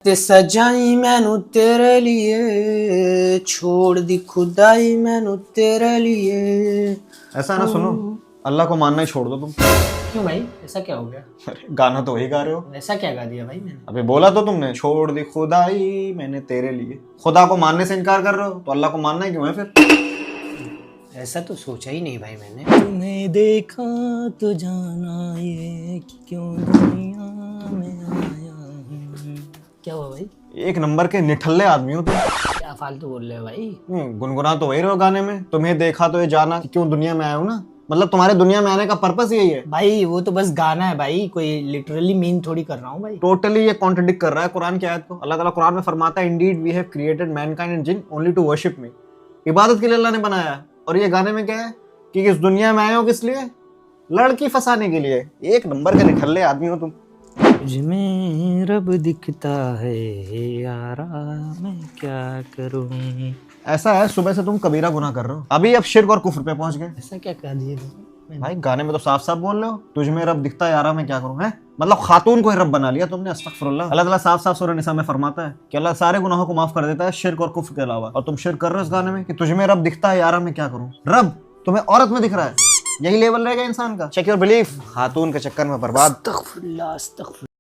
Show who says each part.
Speaker 1: ते सजाई मैनू तेरे लिए, छोड़ दी खुदाई मैनू तेरे लिए।
Speaker 2: ऐसा ना सुनो, अल्लाह को मानना ही छोड़ दो तुम।
Speaker 1: क्यों भाई, ऐसा क्या हो गया?
Speaker 2: अरे गाना तो वही गा रहे हो।
Speaker 1: ऐसा क्या गा दिया भाई मैंने?
Speaker 2: अबे बोला तो तुमने, छोड़ दी खुदाई मैंने तेरे लिए। खुदा को मानने से इनकार कर रहे हो तो अल्लाह को मानना ही क्यों है फिर?
Speaker 1: ऐसा तो सोचा ही नहीं भाई मैंने। तुम्हें देखा तो जाना ये कि क्यों दुनिया में आया हूं। क्या हुआ भाई?
Speaker 2: एक नंबर के निठल्ले आदमी हो तुम।
Speaker 1: क्या फालतू बोल रहे हो भाई?
Speaker 2: गुनगुना तो वही रहो गाने में, तुम्हें देखा तो ये जाना कि क्यों दुनिया में आया हूं ना। मतलब तुम्हारे दुनिया में आने का पर्पस यही है।
Speaker 1: भाई वो तो बस गाना है भाई, कोई लिटरली मीन थोड़ी कर रहा हूँ भाई।
Speaker 2: टोटली ये कॉन्ट्रडिक्ट कर रहा है कुरान की आयत को। अल्लाह ताला कुरान में फरमाता है, indeed we have created mankind and jinn only to worship me. इबादत के लिए अल्लाह ने बनाया है। और ये गाने में क्या है कि इस दुनिया में आए हो किस लिए? लड़की फंसाने के लिए। एक नंबर के निठल्ले आदमी हो तुम।
Speaker 1: तुझमें रब दिखता है यारा, मैं क्या करूं।
Speaker 2: ऐसा है, सुबह से तुम कबीरा गुनाह कर रहे हो, अभी अब शिर्क और कुफ्र पे पहुंच गए।
Speaker 1: ऐसा क्या कर दिया तुमने?
Speaker 2: भाई गाने में तो साफ साफ बोल रहे हो, तुझ में रब दिखता है यारा मैं क्या करूं। है मतलब खातून को ही रब बना लिया तुमने। अस्तगफिरुल्लाह। अल्लाह ताला साफ साफ सूरह निसा में फरमाता है कि अल्लाह सारे गुनाहों को माफ कर देता है शिर्क और कुफ्र के अलावा। और तुम शिर्क कर रहे हो इस गाने में कि तुझ में रब दिखता है यारा मैं क्या करूं। रब तुम्हें औरत में दिख रहा है, यही लेवल रहेगा इंसान का। Check your belief. खातून के चक्कर में बर्बाद।
Speaker 1: अस्तगफिरुल्लाह, अस्तगफिरुल्लाह।